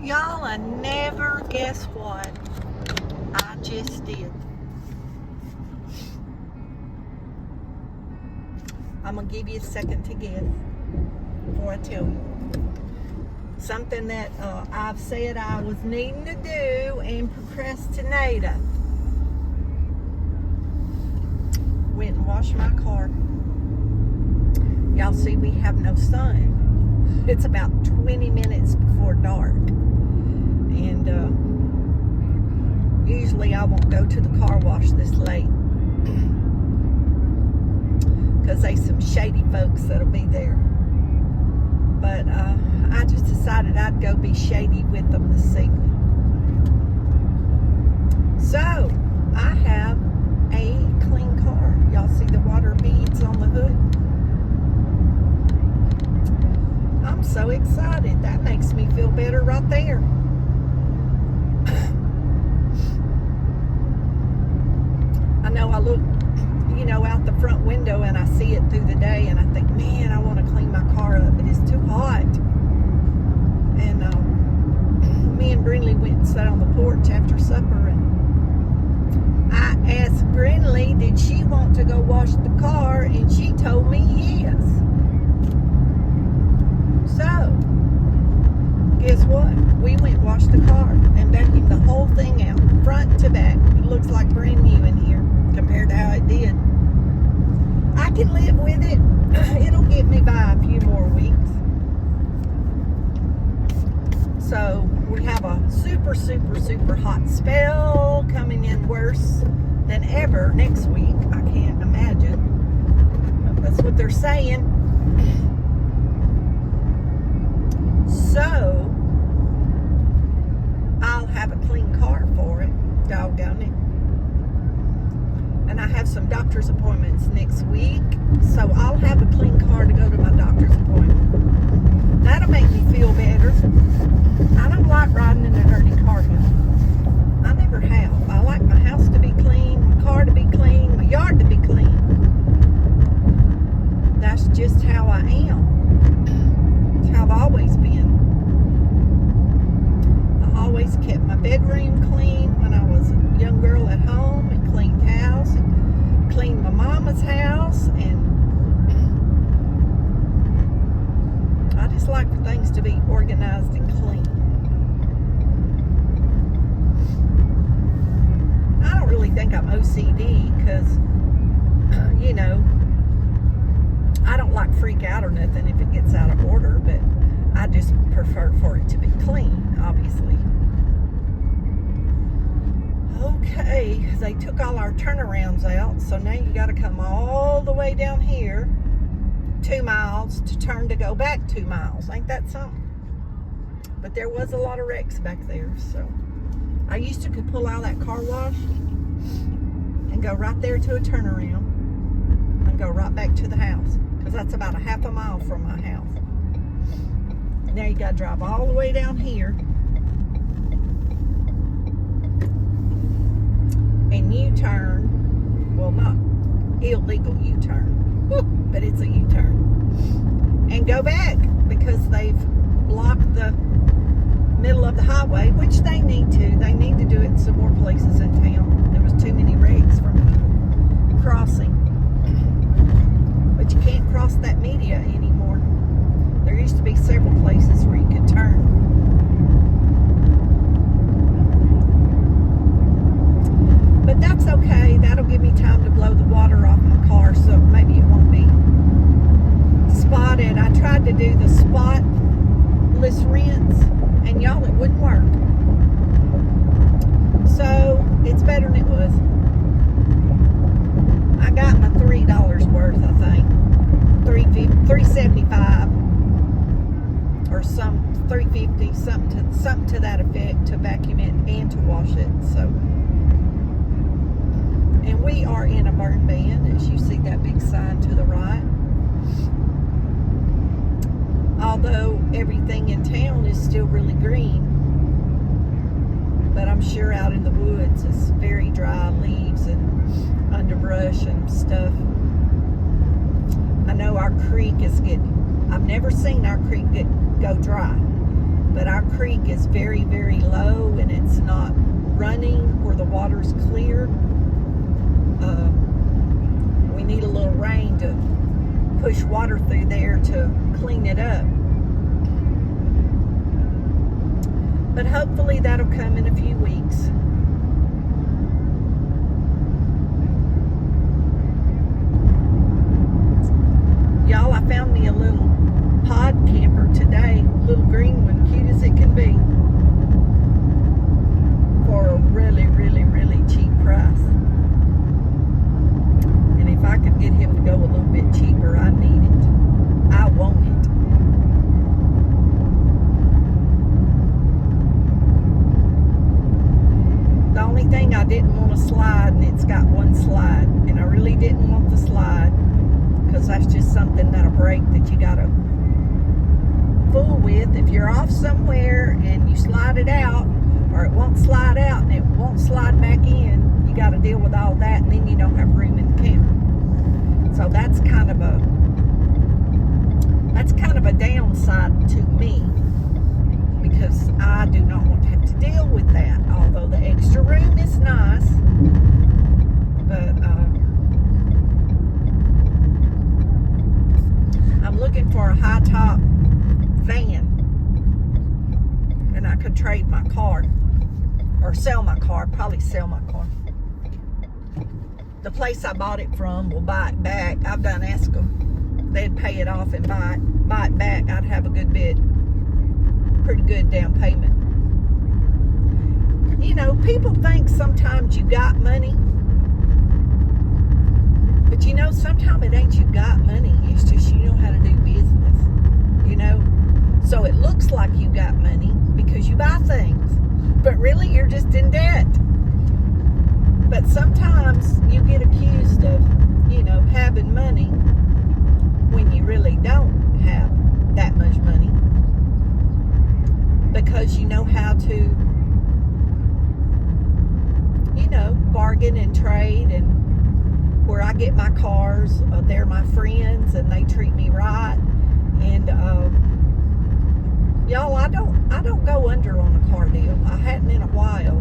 Y'all, I never guess what I just did. I'm going to give you a second to guess before I tell you. Something that I've said I was needing to do and procrastinated. Went and washed my car. Y'all see we have no sun. It's about 20 minutes before dark. And usually I won't go to the car wash this late. Because there's some shady folks that'll be there. But I just decided I'd go be shady with them this evening. So, I have a clean car. Y'all see the water beads on the hood? I'm so excited. That makes me feel better right there. I know I look, out the front window and I see it through the day and I think, man, I want to clean my car up, but it's too hot. And me and Brinley went and sat on the porch after supper, and I asked Brinley, did she want to go wash the car? And she told me yes. So, guess what? We went and washed the car and vacuumed the whole thing out, front to back. It looks like brand new in here compared to how it did. I can live with it. It'll get me by a few more weeks. So we have a super, super, super hot spell coming in worse than ever next week. I can't imagine. That's what they're saying. So I'll have a clean car for it. Doggone it. And I have some doctor's appointments next week, so I'll have a clean car to go to my doctor's appointment. That'll make me feel better. I don't like riding in a dirty car, y'all. I never have. I like my house to be clean, my car to be clean, my yard to be clean. That's just how I am. It's how I've always been. I always kept my bedroom clean when I was a young girl at home, and cleaned house, and cleaned my mama's house, and I just like for things to be organized and clean. I don't really think I'm OCD because, I don't like freak out or nothing if it gets out of order, but I just prefer for it to be clean, obviously. Okay, they took all our turnarounds out, so now you got to come all the way down here 2 miles to turn to go back 2 miles. Ain't that something? But there was a lot of wrecks back there, so I used to could pull out that car wash and go right there to a turnaround and go right back to the house, because that's about a half a mile from my house. Now you got to drive all the way down here and U-turn, well, not illegal U-turn, but it's a U-turn, and go back because they've blocked the middle of the highway, which they need to. They need to do it in some more places in town. There was too many wrecks from people crossing, but you can't cross that media anymore. There used to be several places where you could turn. But that's okay. That'll give me time to blow the water off my car, so maybe it won't be spotted. I tried to do the spotless rinse, and y'all, it wouldn't work. So it's better than it was. I got my $3 worth, I think. $3.75 or some $3.50, something to that effect, to vacuum it and to wash it. So. And we are in a burn ban, as you see that big sign to the right. Although everything in town is still really green. But I'm sure out in the woods it's very dry, leaves and underbrush and stuff. I know our creek is getting, I've never seen our creek go dry. but our creek is very, very low and it's not running where the water's clear. We need a little rain to push water through there to clean it up. But hopefully that'll come in a few weeks. Y'all, I found me a little pod camper today, little green one, cute as it can be, for a really, really, really cheap price. And if I could get him to go a little bit cheaper, I need it. I want it. The only thing I didn't want to slide, and it's got one slide, and I really didn't want the slide because that's just something that'll break that you gotta fool with. If you're off somewhere and you slide it out, or it won't slide out and it won't slide back in, you got to deal with all that, and then you don't have room in the camper. So that's kind of a downside to me, because I do not want to have to deal with that. Although the extra room is nice, but I'm looking for a high top van, and I could trade my car or sell my car. Probably sell my car. The place I bought it from will buy it back. I've done ask them. They'd pay it off and buy it back. I'd have a good bit, pretty good down payment. You know, people think sometimes you got money, but you know, sometimes it ain't you got money. It's just you know how to do business. You know, so it looks like you got money because you buy things, but really you're just in debt. But sometimes you get accused of, you know, having money when you really don't have that much money, because you know how to, you know, bargain and trade. And where I get my cars, they're my friends and they treat me right. And y'all, I don't go under on a car deal. I hadn't in a while.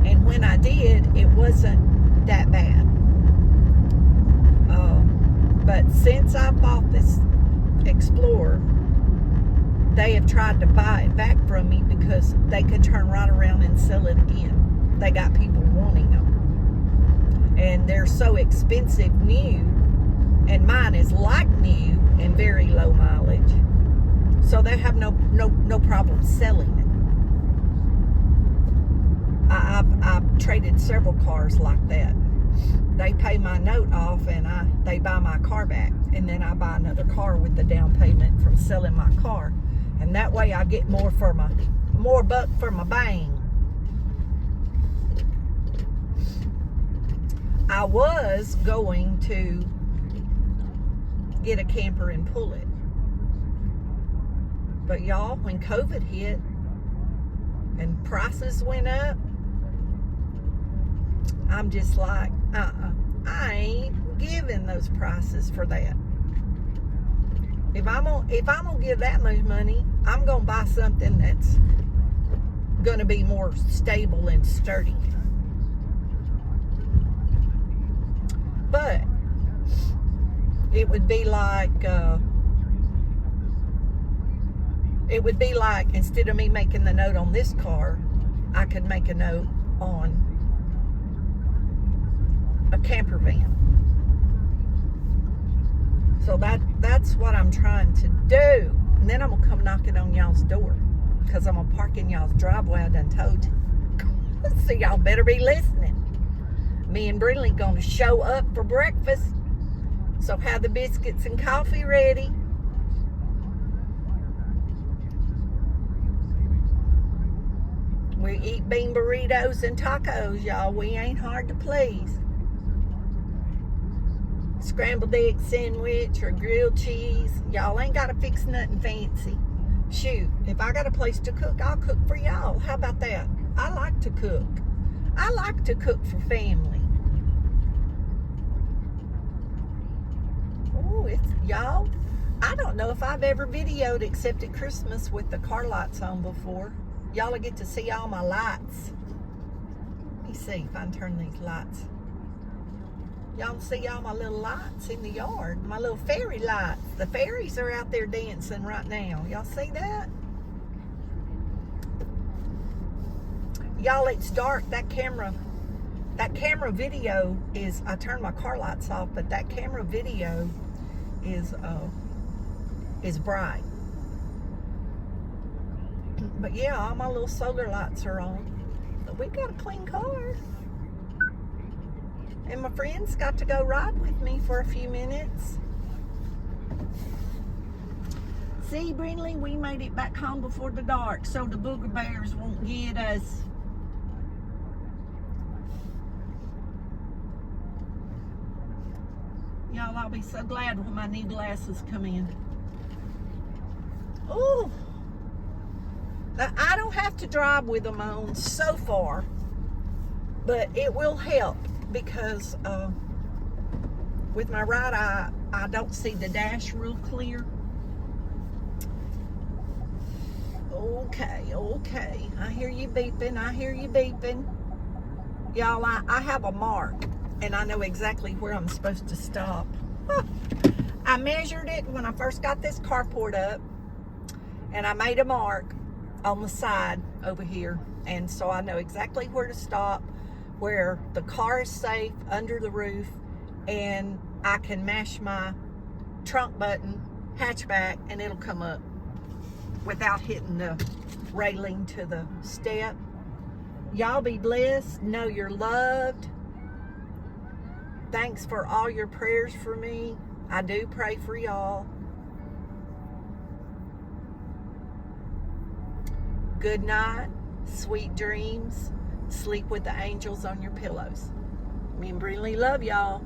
And when I did, it wasn't that bad. But since I bought this Explorer, they have tried to buy it back from me because they could turn right around and sell it again. They got people wanting them. And they're so expensive new, and mine is like new and very low mileage. So they have no problem selling it. I've traded several cars like that. They pay my note off and they buy my car back, and then I buy another car with the down payment from selling my car, and that way I get more buck for my bang. I was going to get a camper and pull it, but y'all, when COVID hit and prices went up, I'm just like, I ain't giving those prices for that. If I'm gonna give that much money, I'm gonna buy something that's gonna be more stable and sturdy. But it would be like instead of me making the note on this car, I could make a note on a camper van. So that's what I'm trying to do. And then I'm gonna come knocking on y'all's door, because I'm gonna park in y'all's driveway. I done told you. So y'all better be listening. Me and Brinley gonna show up for breakfast. So have the biscuits and coffee ready. We eat bean burritos and tacos, y'all. We ain't hard to please. Scrambled egg sandwich or grilled cheese. Y'all ain't gotta fix nothing fancy. Shoot, if I got a place to cook, I'll cook for y'all. How about that? I like to cook. I like to cook for family. Oh, it's y'all. I don't know if I've ever videoed except at Christmas with the car lights on before. Y'all will get to see all my lights. Let me see if I can turn these lights. Y'all see all my little lights in the yard. My little fairy lights. The fairies are out there dancing right now. Y'all see that? Y'all, it's dark. That camera video is, I turned my car lights off, but that camera video is bright. But yeah, all my little solar lights are on. But we got a clean car. And my friends got to go ride with me for a few minutes. See, Brindley, we made it back home before the dark, so the booger bears won't get us. Y'all, I'll be so glad when my new glasses come in. Ooh. Now, I don't have to drive with them on so far, but it will help because with my right eye, I don't see the dash real clear. Okay. I hear you beeping. Y'all, I have a mark, and I know exactly where I'm supposed to stop. I measured it when I first got this carport up, and I made a mark on the side over here, and so I know exactly where to stop, where the car is safe under the roof, and I can mash my trunk button, hatchback, and it'll come up without hitting the railing to the step. Y'all be blessed. Know you're loved. Thanks for all your prayers for me. I do pray for y'all. Good night, sweet dreams. Sleep with the angels on your pillows. Me and Brindley love y'all.